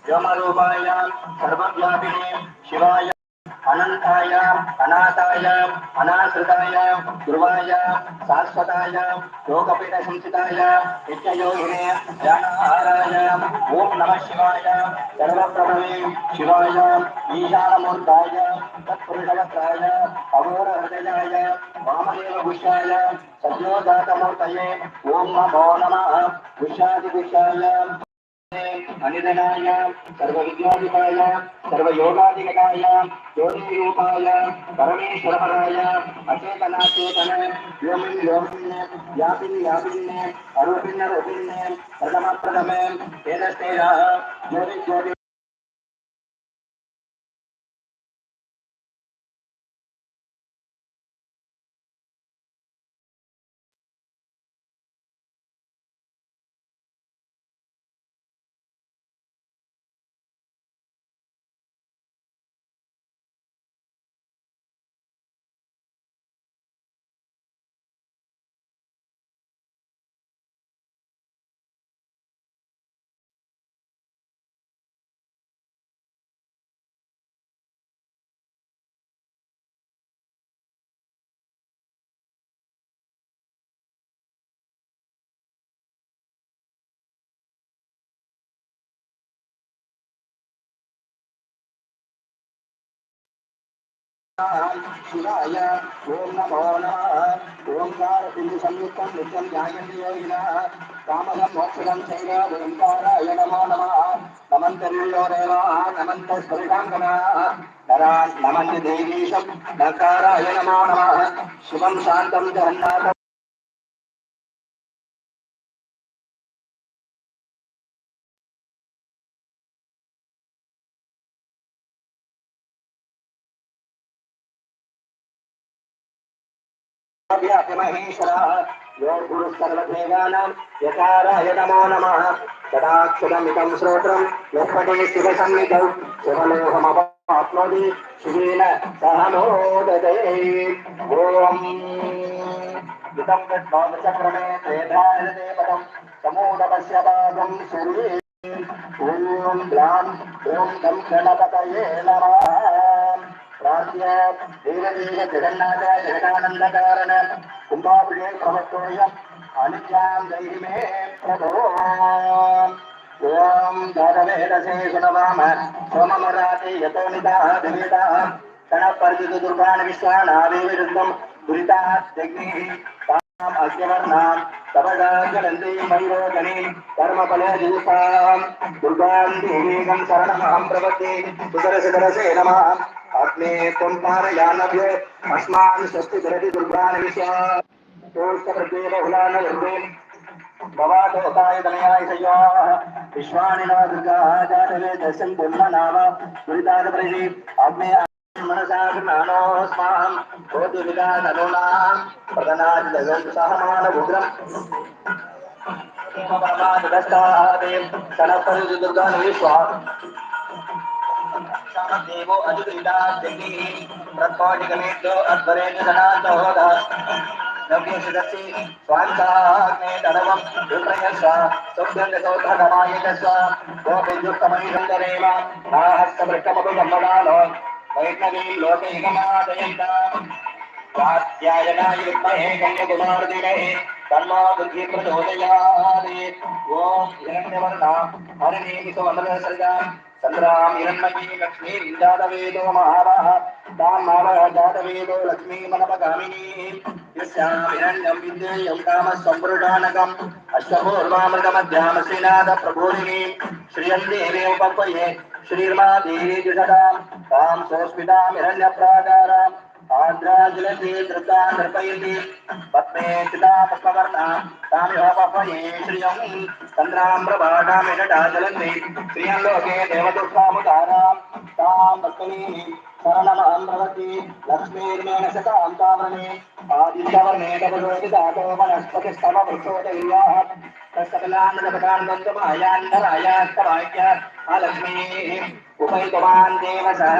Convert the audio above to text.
व्योमरूपाय सर्वव्यापिने शिवाय अनंताय अनाथाय अनाश्रिताय ध्रुवाय शाश्वताय लोकपीठ संचिताय नित्ययोगिने ज्ञानहाराय ओम नमः शिवाय सर्वप्रभवे शिवाय ईशानमूर्ताय तत्पुरुषवक्त्राय अघोरहृदयाय वामदेव भूषाय सद्योजातमूर्तये ओम नमो नमः भूषादिभूषाय अनिधनाय सर्वविद्याधिकाय सर्वयोगाधिकाय ज्योतिरूपाय परमेश्वरपराय अचेतनाचेतन व्योमिन् व्योमिन् व्यापिन् व्यापिन् अरूपिन् रूपिन् प्रथम प्रथमे तेजस्तेजः ज्योति ज्योति शिवाय ओम नमो नमः ओंकार बिंदु संयुक्तं नित्यं ध्यायन्ति योगिनः कामदं मोक्षदं चैव ओंकाराय नमो नमः नमन्तर्यो देवाः नमन्तः स्फुरिताङ्गनाः नरान् नमन्ति देवीशं नकाराय नमो नमः शिवं शान्तं जगन्नाथं महेश्वरः यो गुरुः सर्वदेवानां यकाराय नमो नमः तदाक्षरमिदं श्रोत्रं यत्पठे शिवसन्निधौ शिवलोकमवाप्नोति शिवेन सह मोदते ॐ इदं कृष्णोपचक्रमे त्रेधायते पदं समूढपश्य पादं सूर्ये ॐ ग्लां ॐ गं गणपतये नमः प्रार्थ्य देवदेव जगन्नाथ जगदानन्दकारण कुम्भाभिषेक प्रवक्तोऽयम् अनित्यां देहि मे प्रभो ॐ जातवेदसे सुनवाम सोममराते यतो निदाः दिवेदाः गणपर्जितु दुर्गान् विश्वानादेविरुद्धं दुरितात्यग्निः ताम् अग्निवर्णां तपदाचरन्ति मयूरोगणीं कर्मफलदूतां दुर्गां देवीं शरणमहं प्रपद्ये सुदरसुदरसे नमः अग्ने त्वं पारयानभ्यो अस्मान् स्वस्ति धरति दुर्गान् विश्वा तोष्टप्रत्येन बहुलान दुर्गे भवादोताय तनयाय सयोः विश्वानि न दुर्गाः जातवे दर्शन् ब्रह्मनाम दुरितादपरिषि अग्ने मनसा ज्ञानोऽस्माहं भवतुविदाननुनां प्रदनादिदगं सहमानमुग्रम् परमादस्ताः देव तनपरिषि दुर्गान् विश्वा देवो अधिकृताग्निः प्रत्कोटिकमेभ्यो अध्वरेण जनातोदः नव्यसिदसि स्वान्ताग्ने तडवं विप्रयस्व सुभ्यन्तसोत्रगमायितस्व गोपिद्युक्तमनिसन्दरेव नाहस्तवृक्षमभिसम्मदानो वैष्णवीं लोकैकमादयन्ताम् कात्यायनाय विद्महे कन्याकुमारधीमहि तन्नो बुद्धिः प्रचोदयात् ॐ हिरण्यवर्णां हरिणीमितो अमृतसरितां चन्द्रां हिरण्मयीं लक्ष्मीं जातवेदो महाभाः तां मावः जातवेदो लक्ष्मीमनपगामिनीं यस्यां हिरण्यं विद्येयं कामसम्पूर्णानकम् अष्टपूर्वामृतमध्यां श्रीनाथप्रभूरिणीं श्रियं देवीं उपपये श्रीर्मा देवी द्विषदां तां सोऽस्मितां हिरण्यप्राकारां आद्राजलति धृता नृपयति पद्मे चिता पद्मवर्णा तामिहोपये श्रियं चन्द्राम्रभाडामिषडाजलन्ति श्रियं लोके देवदुष्टामुदारां तां भक्तिनीं शरणमहं प्रवति लक्ष्मीर्मेण शतां तावने आदित्यवर्णे तपदोदितातो वनस्पतिस्तववृक्षोदयाः तत्सकलान्नपदान् दन्तमायान्तरायास्तवाक्य अलक्ष्मीः उपैतवान् देवसः